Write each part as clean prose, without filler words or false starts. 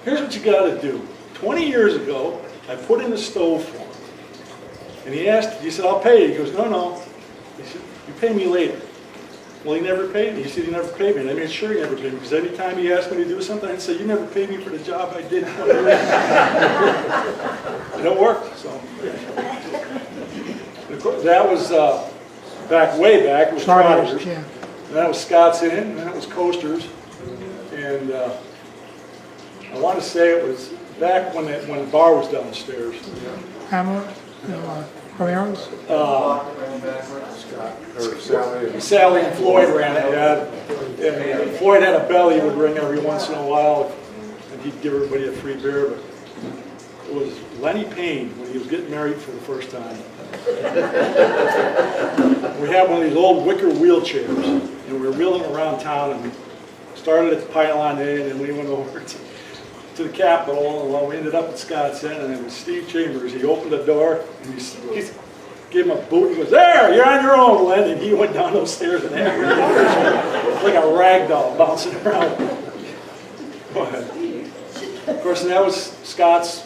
Here's what you got to do. 20 years ago, I put in a stove for him. And he said, I'll pay you. He goes, no. He said, you pay me later. Well, he never paid me. He said he never paid me. And I made sure he never paid me, because any time he asked me to do something, I'd say, you never paid me for the job I did. And it worked. So that was way back. It was Trotters. Yeah. And that was Scott's Inn, and that was Coasters. And I want to say it was back when the bar was downstairs. Hamlet, Romero's. Sally and Floyd ran it, yeah. And Floyd had a bell he would ring every once in a while, and he'd give everybody a free beer. But it was Lenny Payne when he was getting married for the first time. We had one of these old wicker wheelchairs, and we were wheeling around town, and we started at the Pylon Inn, and we went over to the Capitol, and well, we ended up at Scott's Inn, and it was Steve Chambers. He opened the door, and he gave him a boot. He goes, "There, you're on your own, Len." And he went down those stairs and like a rag doll bouncing around. Go ahead. Of course, and that was Scott's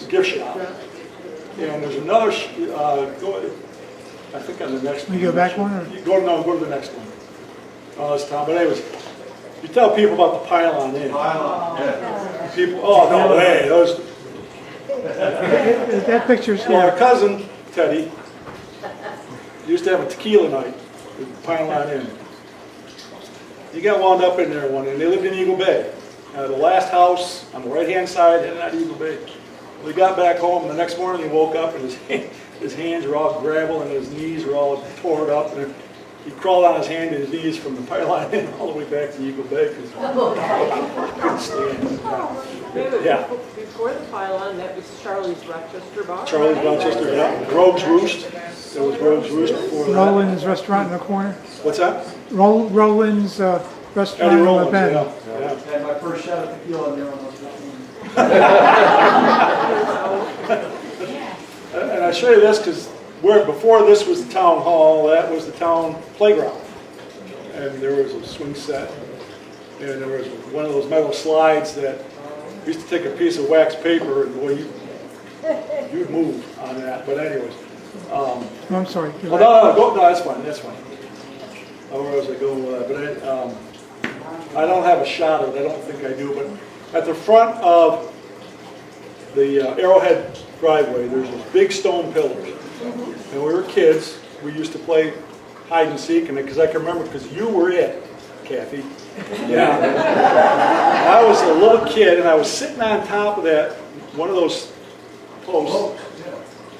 gift shop. And there's another. I think on the next one. You go back one? Or? Go to the next one. Oh, it's Tom. But anyways, you tell people about the Pylon Inn. Yeah. People. Oh no way. Those. That picture's here. Well, our cousin Teddy used to have a tequila night at the Pylon Inn. He got wound up in there one day, and they lived in Eagle Bay. The last house on the right-hand side heading out of Eagle Bay. We got back home, and the next morning he woke up, and his hands were all gravel, and his knees were all tore up, and he crawled on his hand and his knees from the Pylon Inn all the way back to Eagle Bay because he couldn't stand it. Yeah. Before the Pylon, that was Charlie's Rochester Bar. Charlie's Rochester, yeah. Rogue's Roost. There was Rogue's Roost before that. Roland's restaurant in the corner. What's that? Roland's restaurant in the bend. Yeah. And my first shot of tequila there when I was 15. And I show you this because before this was the town hall, that was the town playground. And there was a swing set, and there was one of those metal slides that used to take a piece of wax paper, and boy, you'd move on that. But anyways. I'm sorry. No, that's fine, that's fine. Where was I going with that? But I don't have a shot of it, I don't think I do, but at the front of the Arrowhead driveway, there's those big stone pillars. And we were kids, we used to play hide and seek, and because I can remember, because you were it, Kathy. Yeah. I was a little kid, and I was sitting on top of that, one of those posts,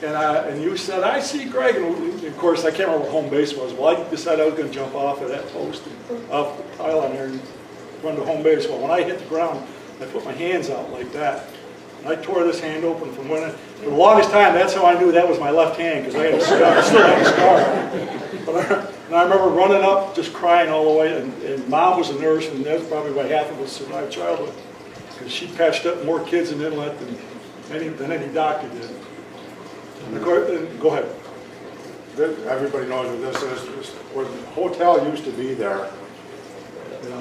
and you said, "I see Greg," and of course, I can't remember what home base was. Well, I decided I was going to jump off of that post, and off the pylon there, and run to home base. Well, when I hit the ground, I put my hands out like that. And I tore this hand open from when for the longest time, that's how I knew that was my left hand, because I had a scar. I still had a scar. And I remember running up, just crying all the way, and Mom was a nurse, and that's probably why half of us survived childhood, because she patched up more kids in Inlet than any doctor did. And go ahead. Everybody knows what this is. Where the hotel used to be there,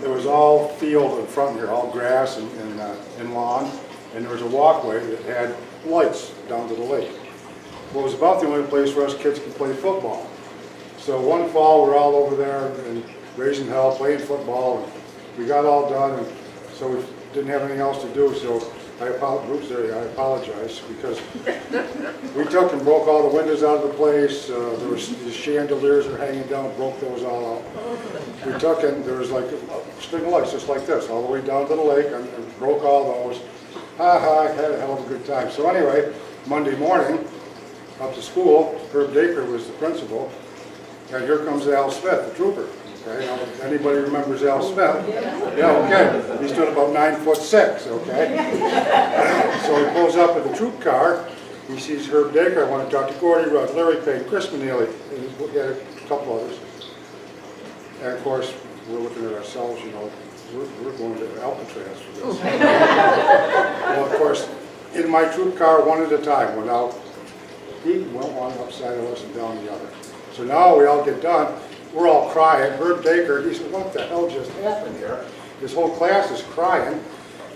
it was all field in front here, all grass and lawn, and there was a walkway that had lights down to the lake. Well, it was about the only place where us kids could play football. So one fall, we're all over there and raising hell, playing football, and we got all done, and so we didn't have anything else to do. So I apologize because we took and broke all the windows out of the place. There was the chandeliers are hanging down, broke those all out. We took and there was like a string of lights just like this all the way down to the lake, and broke all those. I had a hell of a good time. So anyway, Monday morning, up to school, Herb Dacre was the principal, and here comes Al Smith, the trooper. Okay, now, anybody remembers Al Smith? Yeah, okay. He stood about 9'6", okay? So he pulls up in the troop car. He sees Herb Dacre. I want to talk to Gordie, Larry Payne, Chris Manili, and we had a couple others. And of course, we're looking at ourselves, you know, we're going to Alcatraz for this. Well, of course, in my troop car, one at a time, went out. He went one upside of us and down the other. So now we all get done. We're all crying. Herb Dacre, he said, "What the hell just happened here?" this whole class is crying.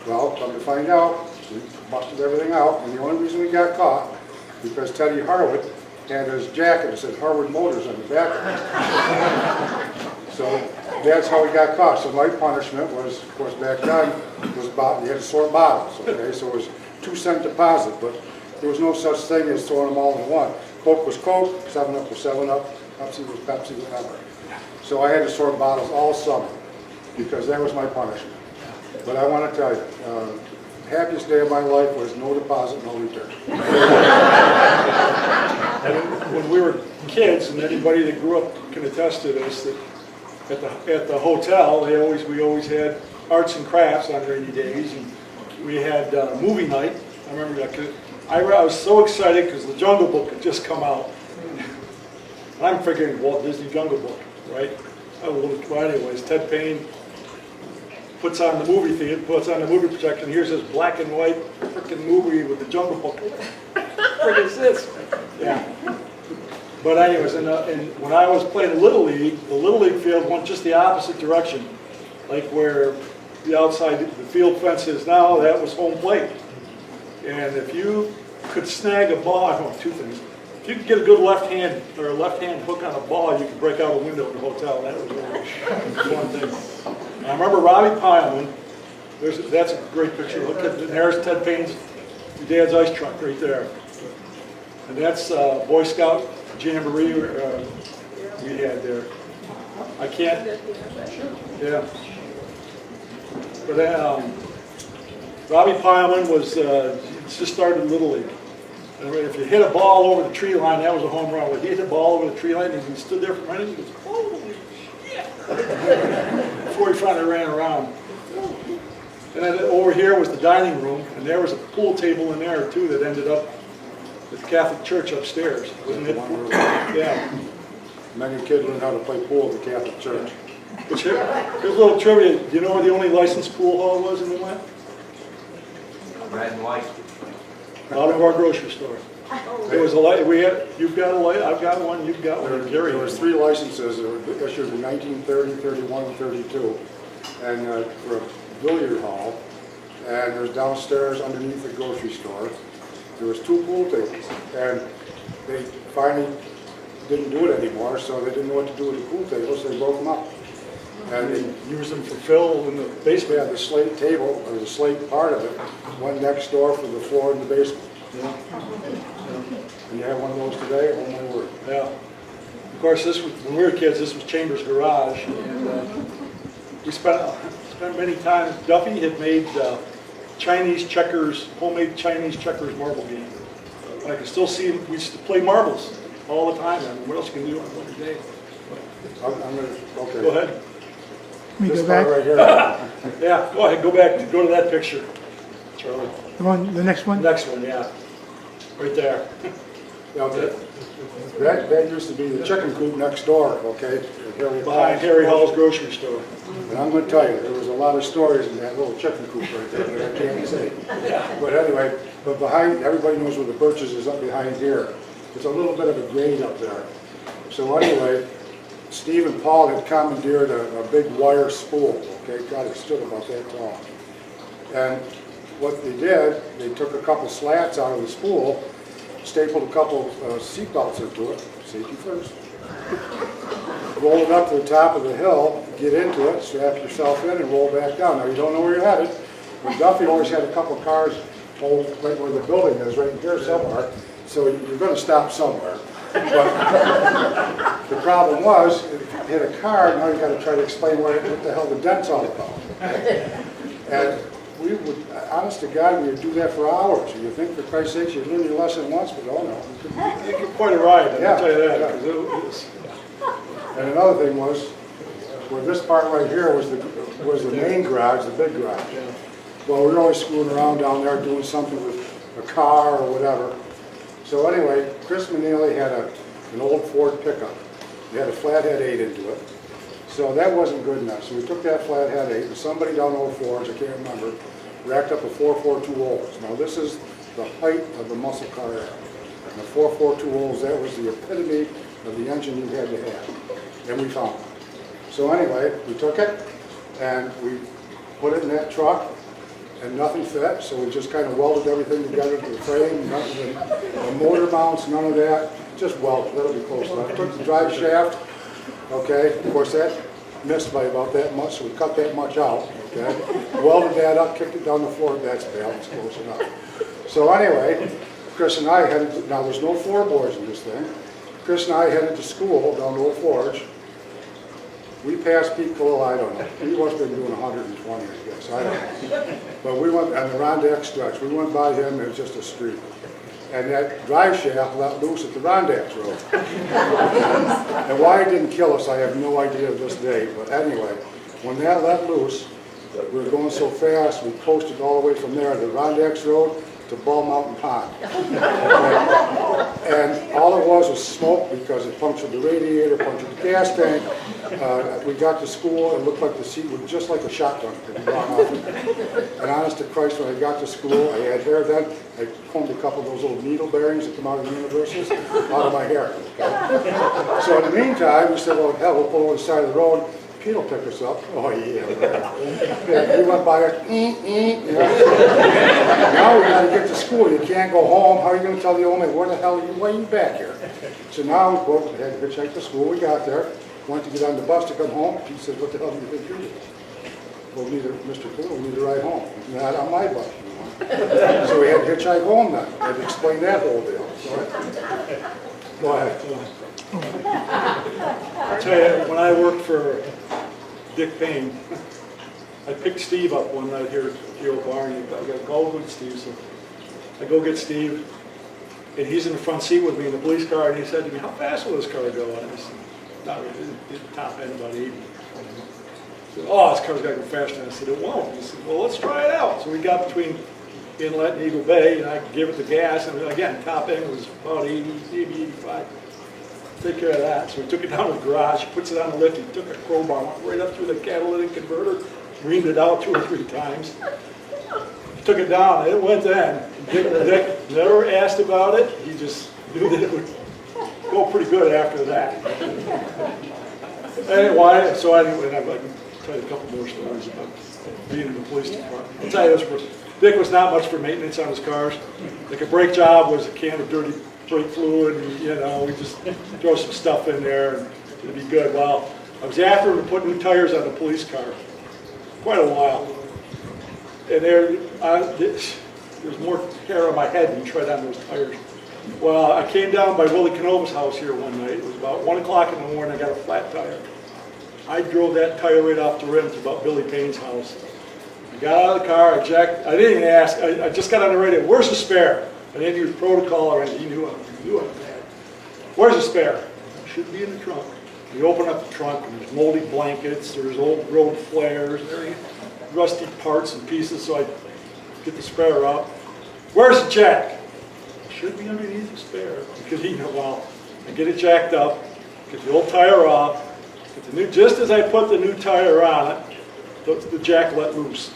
Well, come to find out, we busted everything out, and the only reason we got caught, because Teddy Harwood had his jacket that said Harwood Motors on the back of it. So that's how we got caught. So my punishment was, of course, back then, was about, you had to sort bottles, okay? So it was 2-cent deposit, but there was no such thing as throwing them all in one. Coke was Coke, 7-Up was 7-Up, Pepsi was Pepsi, whatever. So I had to sort bottles all summer, because that was my punishment. But I want to tell you, happiest day of my life was no deposit, no return. And when we were kids, and anybody that grew up can attest to this, that at the hotel, we always had arts and crafts on rainy days, and we had movie night. I remember that, 'cause I was so excited because the Jungle Book had just come out. I'm figuring Walt Disney Jungle Book, right? Well, anyways, Ted Payne puts on the movie theater, puts on the movie projector, and here's this black and white freaking movie with the Jungle Book. What is this? Yeah. But anyways, and when I was playing Little League, the Little League field went just the opposite direction. Like where the outside, the field fence is now, that was home plate. And if you could snag a ball, I know two things. If you could get a good left hand or a left hand hook on a ball, you could break out a window in the hotel. That was really one thing. And I remember Robbie Pyleman. That's a great picture. Look at, and there's Ted Payne's dad's ice truck right there. And that's Boy Scout Jamboree we had there. I can't. Yeah. But Robbie Pyleman was just started Little League. And if you hit a ball over the tree line, that was a home run. If he hit the ball over the tree line, and he stood there for a minute, he goes, "Holy shit!" Before he finally ran around. And then over here was the dining room, and there was a pool table in there too that ended up at the Catholic Church upstairs, wasn't it? Yeah. Many kids learned how to play pool at the Catholic Church. Here's a little trivia. Do you know where the only licensed pool hall was in Inlet? Red and white. Out of our grocery store. There was a light. You've got a light. I've got one. You've got one. Gary. There was 3 licenses that were issued in 1930, 31, and 32, and for a billiard hall. And there's downstairs underneath the grocery store. There was 2 pool tables, and they finally didn't do it anymore, so they didn't know what to do with the pool tables. So they broke them up. And they Used them for fill in the basement. had the slate table, or the slate part of it, one next door for the floor in the basement. Yeah. And you have one of those today, oh my word. Yeah. Of course, this was, when we were kids, this was Chambers' garage, and we spent many times. Duffy had made Chinese checkers, homemade Chinese checkers marble game. I can still see we used to play marbles all the time. I mean, what else can you do on a winter day? I'm gonna, okay. Go ahead. Let me This go part back. right here. Yeah, go ahead. Go back. Go to that picture, Charlie. The next one? Next one, yeah. Right there. Now, that used to be the chicken coop next door, okay? Behind Harry Hall's grocery store. And I'm going to tell you, there was a lot of stories in that little chicken coop right there that I can't say. But anyway, but behind, everybody knows where the Birches is up behind here. There's a little bit of a grade up there. So anyway, Steve and Paul had commandeered a big wire spool, okay? God, it stood about that tall. And what they did, they took a couple slats out of the spool, stapled a couple seat belts into it, safety first, roll it up to the top of the hill, get into it, strap yourself in, and roll back down. Now, you don't know where you're headed. But Duffy always had a couple cars hold right where the building is, right here somewhere, so you're going to stop somewhere. But the problem was, if you hit a car, now you got to try to explain what the hell the dent's all about. And we would, honest to God, we would do that for hours. You think, for Christ's sakes, you learn your lesson once, but oh no. It was quite a ride, I'll Yeah, tell you that. yeah. 'Cause it was, And another thing was, where this part right here was the main garage, the big garage. yeah. Well, we were always screwing around down there doing something with a car or whatever. So anyway, Chris Manili had an old Ford pickup. It had a flathead 8 into it. So that wasn't good enough. So we took that flathead 8 and somebody down Old Forge, I can't remember, racked up a 442 Olds. Now this is the height of the muscle car era. And the 442 Olds, that was the epitome of the engine you had to have. And we found it. So anyway, we took it and we put it in that truck, and nothing fit, so we just kind of welded everything together to the frame, nothing, the motor mounts, none of that, just welded, that'll be close enough. Took the drive shaft, okay, of course that missed by about that much, so we cut that much out, okay? Welded that up, kicked it down the floor, that's balanced close enough. So anyway, Chris and I headed, now there's no floorboards in this thing. Chris and I headed to school down to Old Forge. We passed Pete Cole, I don't know. He must have been doing 120, I guess, I don't know. But we went on the Rondack stretch. We went by him, it was just a street. And that drive shaft let loose at the Rondack Road. And why it didn't kill us, I have no idea to this day. But anyway, when that let loose, we were going so fast, we coasted all the way from there to Rondack Road to Ball Mountain Pond. And all it was smoke because it punctured the radiator, punctured the gas tank. We got to school, it looked like the seat was just like a shotgun. And honest to Christ, when I got to school, I had hair then, I combed a couple of those little needle bearings that come out of the universals out of my hair. Okay? So in the meantime, we said, well, hell, we'll pull over the side of the road. Pete will pick us up. Oh, yeah. Right. We went by it. Now we got to get to school. You can't go home. How are you going to tell the old man, where the hell are you? Why are you back here? So now we had to hitchhike to school. We got there. Went to get on the bus to come home. Pete said, what the hell do you think you're doing? Well, neither Mr. Cole, we need to ride home. Not on my bus. So we had to hitchhike home then. I had to explain that whole deal. Go ahead. I'll tell you, when I worked for Dick Payne, I picked Steve up one night here at the old barn. I got a call with Steve, so I go get Steve, and he's in the front seat with me in the police car, and he said to me, how fast will this car go? And I said, not really, it top end about 80. He said, oh, this car's got to go faster. And I said, it won't. He said, well, let's try it out. So we got between Inlet and Eagle Bay, and I gave it the gas, and again, top end was about 80, maybe 85. Take care of that. So we took it down to the garage, he puts it on the lift, he took a crowbar, went right up through the catalytic converter, reamed it out 2 or 3 times. Took it down, it went in. Dick never asked about it, he just knew that it would go pretty good after that. Anyway, so anyway, I can tell you a couple more stories about being in the police department. I'll tell you this, Dick was not much for maintenance on his cars. Like a brake job was a can of dirty brake fluid, and you know, we just throw some stuff in there and it'd be good. Well, I was after him to put new tires on the police car quite a while. And there's more hair on my head than tread on those tires. Well, I came down by Willie Canova's house here one night. It was about 1 o'clock in the morning. I got a flat tire. I drove that tire right off the rim to about Billy Payne's house. I got out of the car, I jacked, I didn't even ask, I just got on the radio, where's the spare? I didn't use protocol or anything, he knew I had. Where's the spare? It should be in the trunk. We open up the trunk, and there's moldy blankets, there's old road flares, everything, rusty parts and pieces, so I get the spare out. Where's the jack? It should be underneath the spare. Because he knew, well, I get it jacked up, get the old tire off, get the new, just as I put the new tire on it, the jack let loose.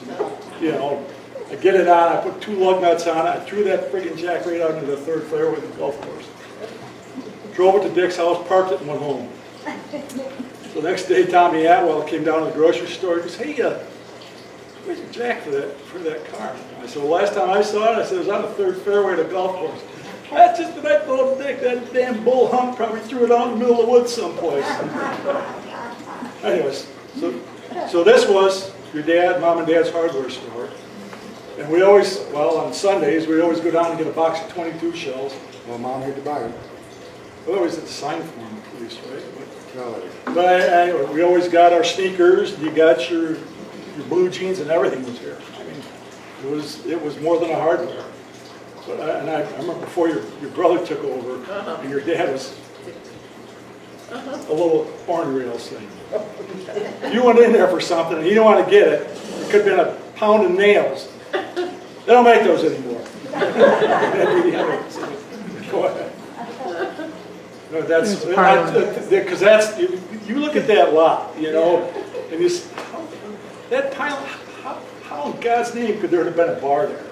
You know, I get it on, I put 2 lug nuts on it, I threw that friggin' jack right out into the 3rd fairway of the golf course. Drove it to Dick's house, parked it, and went home. So the next day, Tommy Atwell came down to the grocery store and he said, hey, where's your jack for that car? I said, well, last time I saw it, I said, it was on the 3rd fairway of the golf course. That's just the night told Dick, that damn bull hump probably threw it out in the middle of the woods someplace. Anyways, so this was your mom and dad's hardware store. And we always, well, on Sundays, we always go down and get a box of 22 shells. Well, Mom had to buy them. We always had to sign for them, at least, right? But anyway, we always got our sneakers. You got your blue jeans, and everything was here. I mean, it was more than a hardware. But I remember before your brother took over, and your dad was a little ornery, I'll say. You went in there for something, and you didn't want to get it. It could have been a pound of nails. They don't make those anymore. Go ahead. No, that's because that's you look at that lot, you know, and you that pile. How in God's name could there have been a bar there?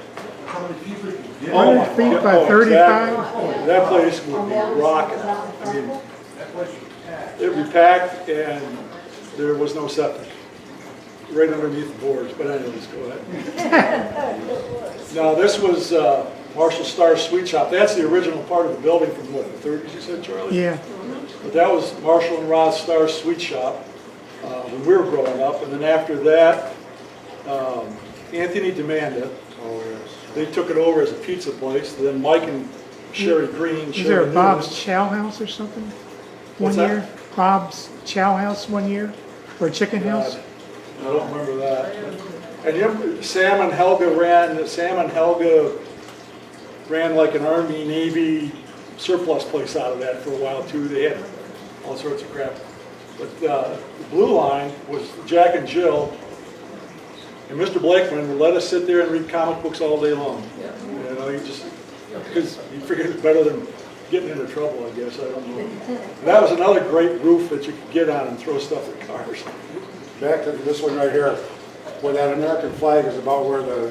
How many people you get? 100 feet by 35? Exactly. That place would be rocking. I mean, That place was packed. it was packed and there was no septic. right underneath the boards, but anyways, go ahead. Now, this was Marshall Starr's Sweet Shop. That's the original part of the building from what, the 30s, you said, Charlie? Yeah. But that was Marshall and Rod Starr's Sweet Shop when we were growing up. And then after that, Anthony Demanda, Oh, yes. they took it over as a pizza place. Then Mike and Sherry Green. Was there a Bob's Chow House or something? What's One that? year? Bob's Chow House one year? Or a chicken house? I don't remember that. And you know, Sam and Helga ran like an Army, Navy surplus place out of that for a while too. They had all sorts of crap. But the Blue Line was Jack and Jill. And Mr. Blakeman would let us sit there and read comic books all day long. You know, because he figured it's better than getting into trouble, I guess, I don't know. And that was another great roof that you could get on and throw stuff at cars. Back to this one right here, where that American flag is about where the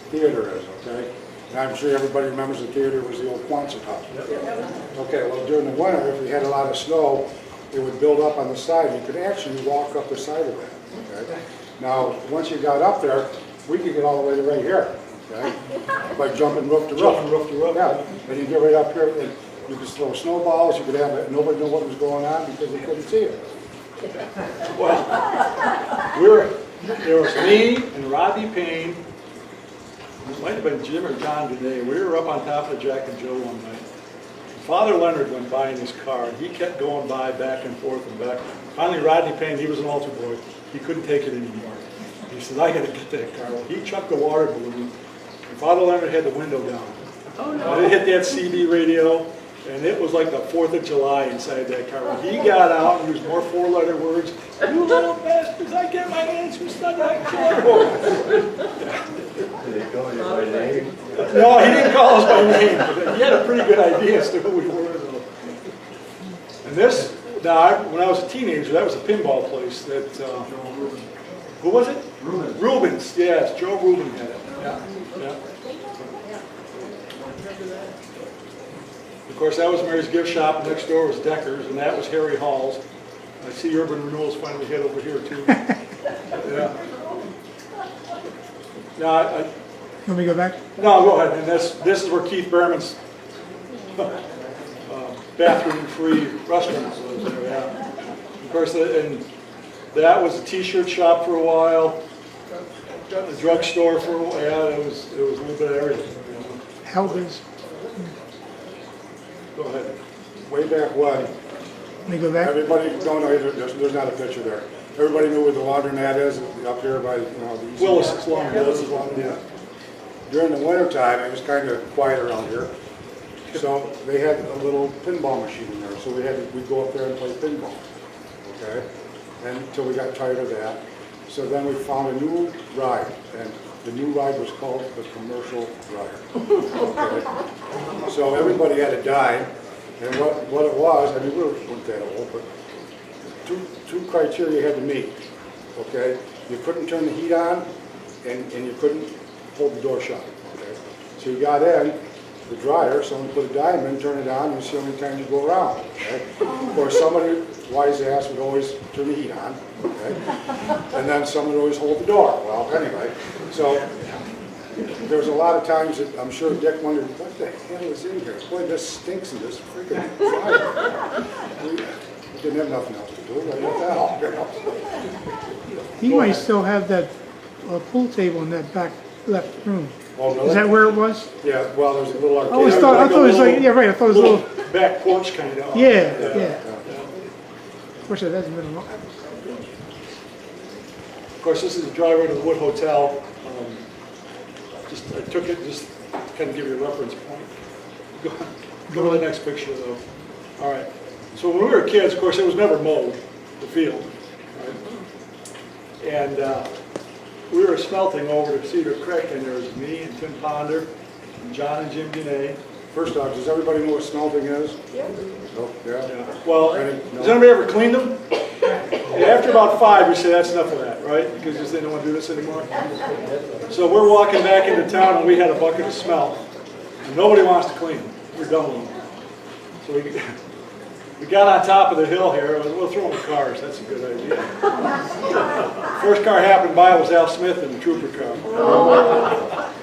theater is, okay? And I'm sure everybody remembers the theater was the old Quonset hut. Okay, well, during the winter, if we had a lot of snow, it would build up on the side. You could actually walk up the side of that, okay? Now, once you got up there, we could get all the way to right here, okay? By jumping roof to roof. Jumping roof to roof. Yeah, and you get right up here, and you could throw snowballs, you could have it, nobody knew what was going on because they couldn't see it. Well, there was me and Rodney Payne, it might have been Jim or John today, we were up on top of Jack and Joe one night. Father Leonard went by in his car, and he kept going by back and forth and back. Finally, Rodney Payne, he was an altar boy, he couldn't take it anymore. He said, I gotta get that car. Well, he chucked the water balloon, and Father Leonard had the window down. Oh, no. And it hit that CD radio, and it was like the 4th of July inside that car. When he got out and used more 4-letter words, you little bastards, I get my hands from stuck like Did they call you by name? No, he didn't call us by name, but he had a pretty good idea as to who we were. Though. And this, now, when I was a teenager, that was a pinball place that, who was it? Rubens. Rubens, yes, Joe Rubin had it. Yeah, yeah. Of course, that was Mary's gift shop, and next door was Decker's, and that was Harry Hall's. I see Urban Renewal's finally hit over here, too. Yeah. Now, Let me go back. no, go ahead. And this is where Keith Behrman's bathroom-free restaurant was there, yeah. Of course, and that was a T-shirt shop for a while, a drugstore for a while. Yeah, it was a little bit of everything. You know. Helga's. Go ahead. Way back when, Let me go back. everybody, there's not a picture there. Everybody knew where the laundromat is, up here by, the east. Willis's Laundry. Willis's Laundry, yeah. During the winter time, it was kind of quiet around here. So they had a little pinball machine in there, so we'd go up there and play pinball, okay? And until we got tired of that. So then we found a new ride, and the new ride was called the commercial ride, okay? So everybody had a dime, and what it was, I mean, we weren't that old, but two criteria you had to meet, okay? You couldn't turn the heat on, and you couldn't hold the door shut, okay? So you got in, the dryer, someone put a dime in, turn it on, and it's the only time you go around, okay? Of course, somebody, wise ass, would always turn the heat on, okay? And then someone would always hold the door. Well, anyway, so there was a lot of times that I'm sure Dick wondered, what the hell is in here? Boy, this stinks in this freaking dryer. We didn't have nothing else to do, right? What the hell, you know? He might still have that pool table in that back left room. Oh, really? Is that where it was? Yeah, well, there's a little arcade. I always thought, I thought it was like, yeah, right, I thought it was a little, back porch kind of. yeah, yeah. Of course, it hasn't been a long. Of course, this is the driveway to the Wood Hotel. I took it just to kind of give you a reference point. Go to the next picture, though. All right. So when we were kids, of course, it was never mowed, the field. Right? And we were smelting over to Cedar Creek, and there was me and Tim Ponder, and John and Jim Guinea. First off, does everybody know what smelting is? Yeah. Oh, yeah? Yeah. Well, No. has anybody ever cleaned them? Yeah, after about 5, we say that's enough of that, right? Because they don't want to do this anymore. So we're walking back into town, and we had a bucket of smell. And nobody wants to clean them. We're done with them. So We got on top of the hill here. We'll throw in the cars. That's a good idea. First car happened by was Al Smith in the trooper car.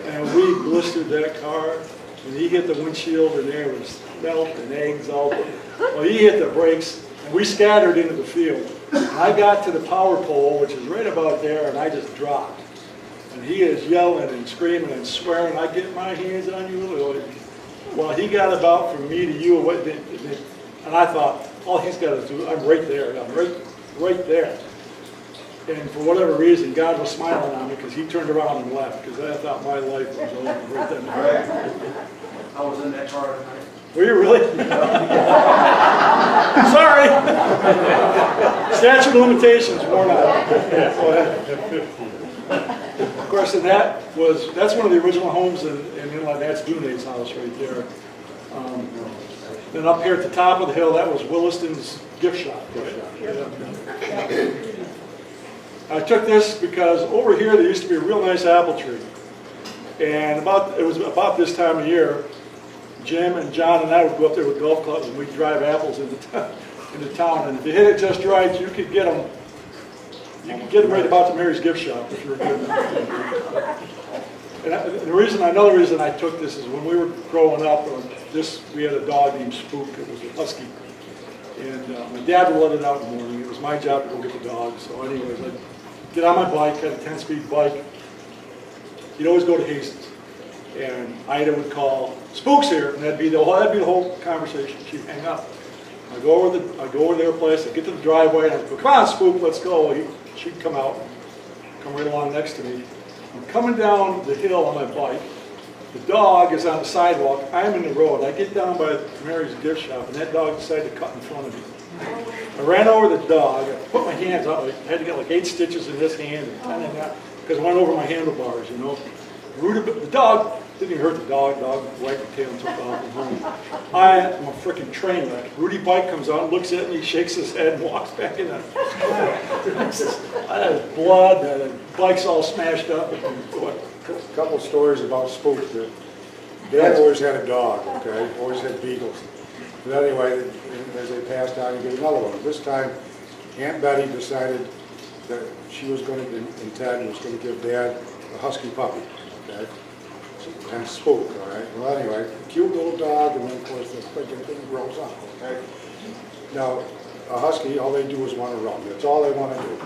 And we blistered that car. And he hit the windshield, and there was melt and eggs all over. Well, he hit the brakes, and we scattered into the field. And I got to the power pole, which is right about there, and I just dropped. And he is yelling and screaming and swearing, "I get my hands on you, Lloyd." Well, he got about from me to you, and I thought, all he's got to do, I'm right there, I'm right there. And for whatever reason, God was smiling on me because he turned around and left, because I thought my life was over right then. I was in that car tonight. Were you really? Sorry. Statute of limitations worn out. Go ahead. Of course, and that's one of the original homes in Inlet. That's Dunay's house right there. Then up here at the top of the hill, that was Williston's gift shop. Yeah. I took this because over here there used to be a real nice apple tree. And it was about this time of year, Jim and John and I would go up there with golf clubs and we'd drive apples into town. And if you hit it just right, you could get them. You could get them right about to Mary's gift shop if you were good enough. And another reason I took this is when we were growing up, we had a dog named Spook. It was a husky. And my dad would let it out in the morning. It was my job to go get the dog. So anyways, I'd get on my bike, had a 10-speed bike. You'd always go to Hastings. And Ida would call, "Spook's here," and that'd be the whole conversation. She'd hang up. I'd go over to their place, I'd get to the driveway, and I'd go, "Come on, Spook, let's go." She'd come out, come right along next to me. I'm coming down the hill on my bike. The dog is on the sidewalk. I'm in the road. I get down by Mary's gift shop, and that dog decided to cut in front of me. I ran over the dog. I put my hands out. I had to get like 8 stitches in this hand and 10 in that because I went over my handlebars, you know. The dog didn't even hurt the dog. Dog wiped the tail and took off and home. I am a freaking train wreck. Rudy Bike comes out, looks at me, shakes his head, and walks back in. I had blood. The bike's all smashed up. A couple stories about Spook. Dad always had a dog, okay? Always had beagles. But anyway, as they passed on, he got another one. This time, Aunt Betty decided that she was going to, and Ted was going to give Dad a husky puppy, okay? And Spook, all right? Well, anyway, cute little dog, and then, of course, the freaking thing grows up, okay? Now, a husky, all they do is want to run. That's all they want to do.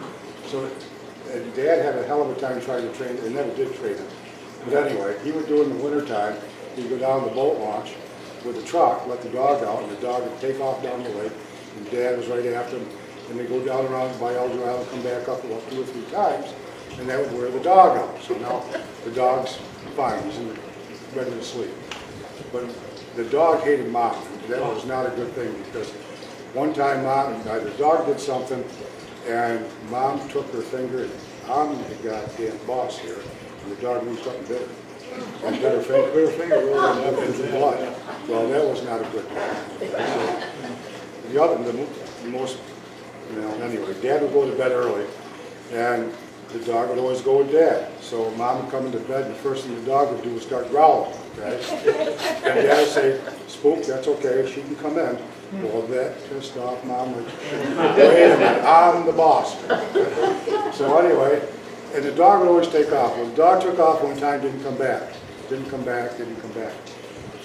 So, and Dad had a hell of a time trying to train it, and never did train it. But anyway, he would do it in the wintertime. He'd go down the boat launch with the truck, let the dog out, and the dog would take off down the lake, and Dad was right after him. And they'd go down around by Elder Island, come back up about 2 or 3 times, and that would wear the dog out. So now the dog's fine, he's ready to sleep. But the dog hated Mom. That was not a good thing because one time the dog did something, and Mom took her finger, and I'm the goddamn boss here, and the dog reached up and bit her. And bit her finger really up into blood. Well, that was not a good thing. So, the most, anyway, Dad would go to bed early, and the dog would always go with Dad. So Mom would come into bed, and the first thing the dog would do was start growling, okay? And Dad would say, "Spook, that's okay, she can come in." Well, that pissed off Mom. Like, wait a minute, I'm the boss. So anyway, and the dog would always take off. Well, the dog took off one time, didn't come back. Didn't come back.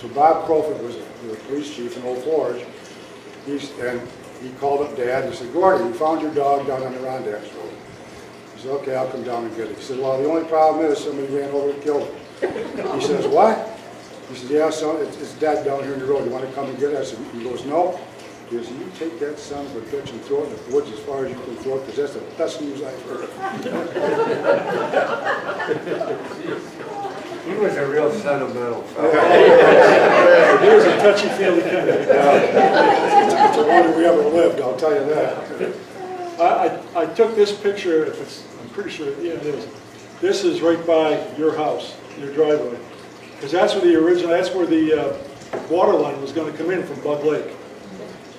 So Bob Crowfoot was the police chief in Old Forge. He called up Dad and he said, "Gordie, we found your dog down on the Rondax Road." He said, "Okay, I'll come down and get it." He said, "Well, the only problem is somebody ran over and killed him." He says, "What?" He said, "Yeah, son, it's dead down here in the road. You want to come and get it?" I said, he goes, "No." He goes, "You take that son of a bitch and throw it in the woods as far as you can throw it, because that's the best news I've heard." He was a real sentimental fellow. He was a touchy-feely kind of guy. It's a wonder we ever lived, I'll tell you that. I took this picture, I'm pretty sure, yeah, it is. This is right by your house, your driveway. Because that's where the water line was going to come in from Bug Lake.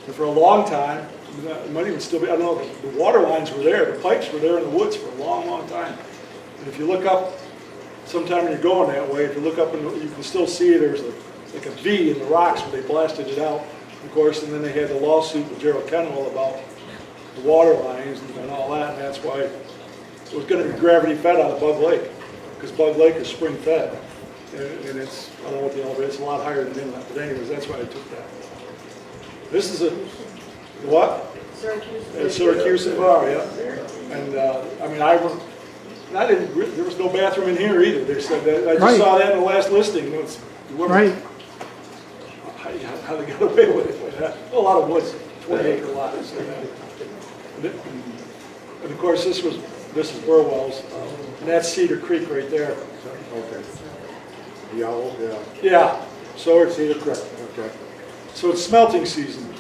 And for a long time, it might even still be, I don't know, the water lines were there, the pipes were there in the woods for a long, long time. And if you look up, sometime when you're going that way, if you look up, you can still see there's like a V in the rocks where they blasted it out. of course, and then they had the lawsuit with Gerald Kenwell about the water lines and all that, and that's why it was going to be gravity fed out of Bug Lake, because Bug Lake is spring fed, and it's, I don't know what the elevator, it's a lot higher than Inlet, but anyways, that's why I took that. This is a, what? Syracuse bar, yeah. And I mean, I didn't, there was no bathroom in here either. They said that, I just Right. saw that in the last listing. It's, Right. How they got away with it. But, a lot of woods, 20-acre lots. And of course, this is Burwell's, and that's Cedar Creek right there. Okay. The owl, yeah. Yeah, so it's, Cedar Creek, okay. so it's smelting season.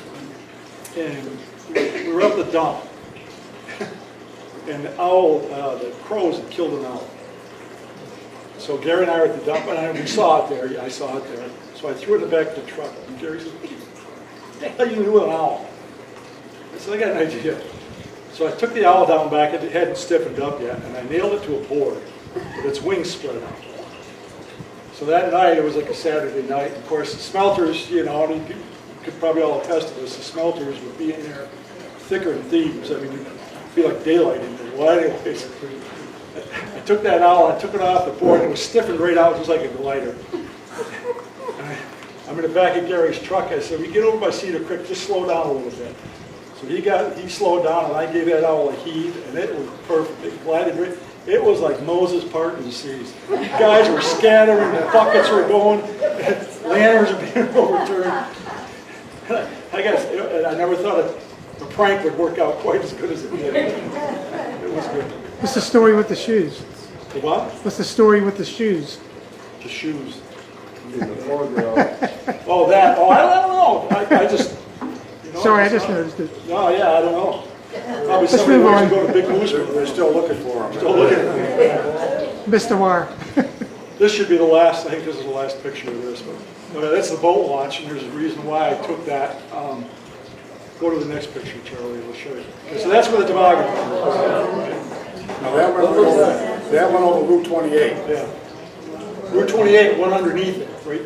And we were up the dump. And the owl, the crows had killed an owl. So Gary and I were at the dump, and we saw it there. Yeah, I saw it there. So I threw it in the back of the truck. And Gary said, "What the hell are you doing with an owl?" I said, "I got an idea." So I took the owl down back. It hadn't stiffened up yet, and I nailed it to a board with its wings spread out. So that night, it was like a Saturday night. Of course, the smelters, you know, and you could probably all attest to this, the smelters would be in there thicker than thieves. I mean, it'd be like daylight in there. Well, anyways, I took that owl, I took it off the board, and it was stiffened right out just like a glider. I'm in the back of Gary's truck. I said, "We get over by Cedar Creek, just slow down a little bit." So he slowed down, and I gave that owl a heave, and it was perfect. It glided right. It was like Moses parting the seas. Guys were scattering, the buckets were going, lanterns were being overturned. I guess, and I never thought a prank would work out quite as good as it did. It was good. What's the story with the shoes? The what? What's the story with the shoes? The shoes. In the foreground. Oh, that. Oh, I don't know. I just. You know, Sorry, I just noticed it. No, yeah, I don't know. Probably Let's somebody move wants on. to go to Big Moose. They're still looking for them. Still looking at me. Mr. Wire. This should be the last. I think this is the last picture of this. But that's the boat launch, and there's a reason why I took that. Go to the next picture, Charlie. I'll show you. Okay, so that's where the toboggan is. Now that went over Route 28. Yeah. Route 28 went underneath it, right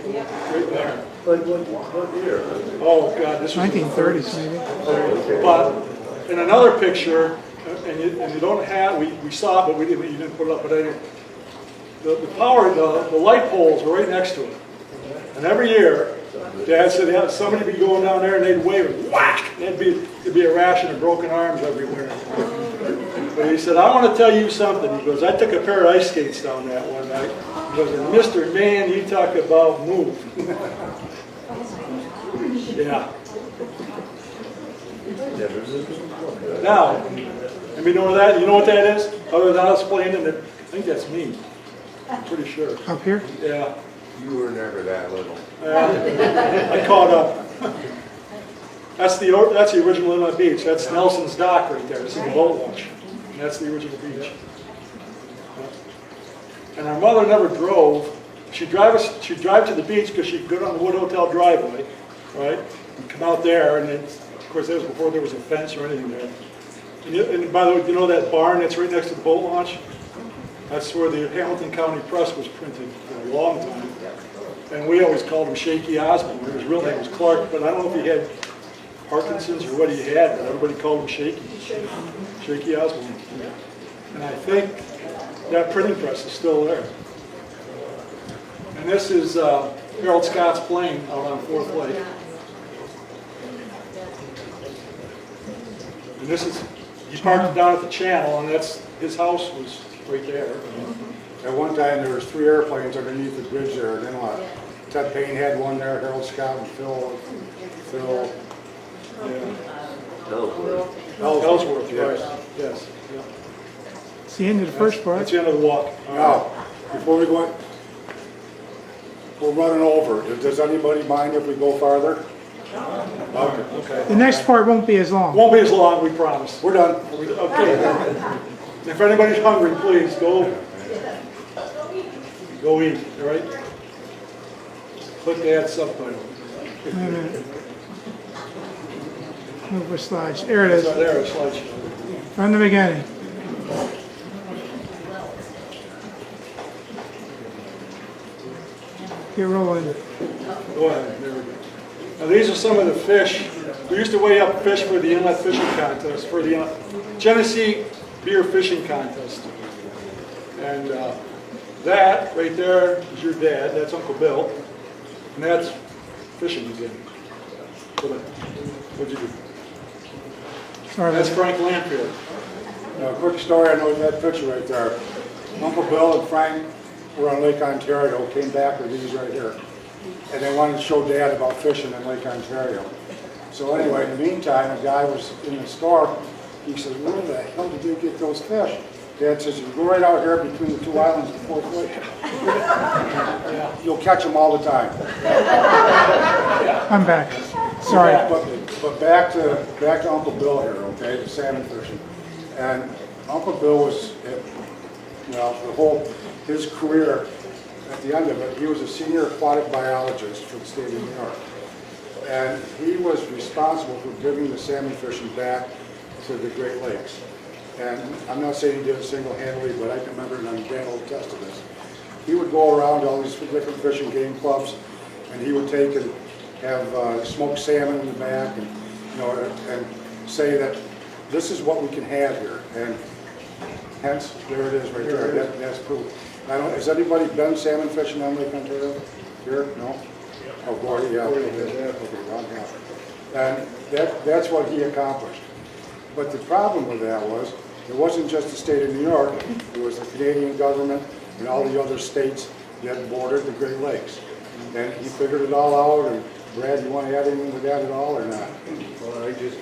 there. Like what year? Oh, God, this was 1930s, maybe. But in another picture, and you don't have, we saw it, but you didn't put it up, but anyway, the light poles were right next to it. And every year, Dad said, yeah, somebody would be going down there and they'd wave it, whack! There'd be a ration of broken arms everywhere. But he said, "I want to tell you something." He goes, "I took a pair of ice skates down that one night." He goes, "And Mr. Man, you talk about move." Yeah. Now, let me know that. You know what that is? Other than us playing in it, I think that's me. I'm pretty sure. Up here? Yeah. You were never that little. I caught up. That's the original Inlet Beach. That's Nelson's Dock right there. It's in the boat launch. And that's the original beach. And our mother never drove. She'd drive to the beach because she'd go down the Wood Hotel driveway, right? And come out there, and then, of course, that was before there was a fence or anything there. And by the way, you know that barn that's right next to the boat launch? That's where the Hamilton County Press was printed for a long time. And we always called him Shaky Osborne. His real name was Clark, but I don't know if he had Parkinson's or what he had, but everybody called him Shaky. Shaky Osborne. And I think that printing press is still there. And this is Harold Scott's plane out on 4th Lake. And this is, he parked down at the channel, and that's, his house was right there. At one time, there was 3 airplanes underneath the bridge there, and then Ted Payne had one there, Harold Scott and Phil, Ellsworth, yes. right, yes. Yeah. It's the end of the first part. That's the end of the walk. Now, before we go, we're running over. Does anybody mind if we go farther? Okay. The next part won't be as long. Won't be as long, we promise. We're done. Okay. If anybody's hungry, please go eat, all right? Click the add subtitle. Wait a minute. Move the slides. There it It's is. right there, a slideshow. From the beginning. Get rolling. Go ahead, there we go. Now, these are some of the fish. We used to weigh up fish for the Inlet fishing contest, for the Genesee Beer Fishing Contest. And that right there is your dad, that's Uncle Bill, and that's fishing again. What'd you do? Sorry, That's that's Frank Lanfield. Now, a quick story, I know that picture right there. Uncle Bill and Frank were on Lake Ontario, came back with these right here. And they wanted to show Dad about fishing in Lake Ontario. So anyway, in the meantime, a guy was in the store. He said, where the hell did you get those fish? Dad says, you go right out here between the two islands of Fort Lake. You'll catch them all the time. I'm back. Sorry. But back to Uncle Bill here, okay, the salmon fishing. And Uncle Bill was, his career, at the end of it, he was a senior aquatic biologist for the state of New York. And he was responsible for bringing the salmon fishing back to the Great Lakes. And I'm not saying he did it single-handedly, but I can remember, and I'm Dad will attest to this. He would go around to all these different fishing game clubs, and he would take and have smoked salmon in the back, and and say that this is what we can have here. And hence, there it is right there. That's proof. I don't, has anybody been salmon fishing on Lake Ontario? Here? No? Oh, Gordie, yeah. And that's what he accomplished. But the problem with that was, it wasn't just the state of New York, it was the Canadian government and all the other states that bordered the Great Lakes. And he figured it all out, and Brad, you want to add anything to that at all or not? Well, I just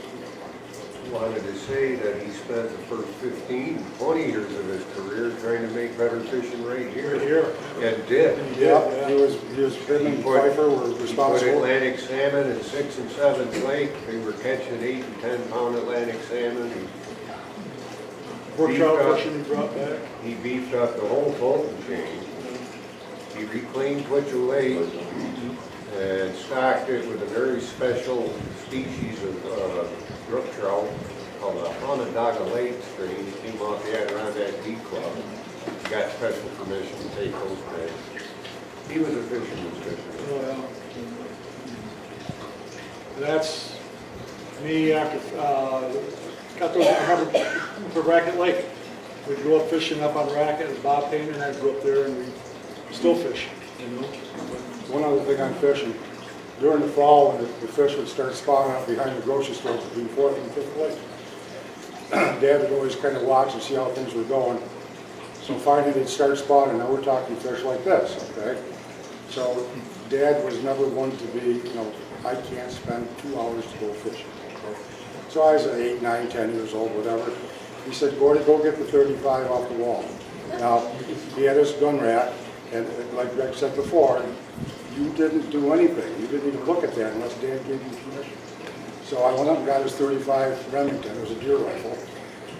wanted to say that he spent the first 15, 20 years of his career trying to make better fishing right here. And did. Yeah, he was him and Pfeiffer were He put responsible. Atlantic salmon in 6th and 7th Lake. They were catching 8 and 10 pound Atlantic salmon. Brook trout fishing he brought back. He beefed up the whole Fulton chain. He reclaimed Twitchell Lake and stocked it with a very special species of brook trout called the Onondaga Lake strain. He came off the Adirondack Bee Club. He got special permission to take those bags. He was a fisherman's fisherman. Well, that's me after, got those, I remember for Racket Lake. We'd go up fishing up on Racket, and Bob Payne and I'd go up there and we'd still fish, One other thing on fishing, during the fall, when the fish would start spawning up behind the grocery store between 4th and 5th Lake, Dad would always kind of watch and see how things were going. So finally they'd start spawning. Now we're talking fish like this, okay? So Dad was never one to be, I can't spend 2 hours to go fishing. Okay? So I was 8, 9, 10 years old, whatever. He said, Gordie, go get the 35 off the wall. Now, he had his gun rack, and like Greg said before, you didn't do anything. You didn't even look at that unless Dad gave you permission. So I went up and got his 35 Remington. It was a deer rifle.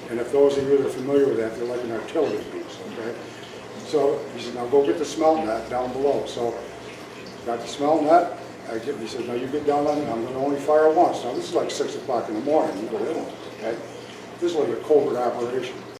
And if those of you that are familiar with that, they're like an artillery piece, okay? So he said, now go get the smelt net down below. So got the smelt net. He said, now you get down on it. I'm going to only fire once. Now this is like 6 o'clock in the morning. You go in, okay? This is like a covert operation.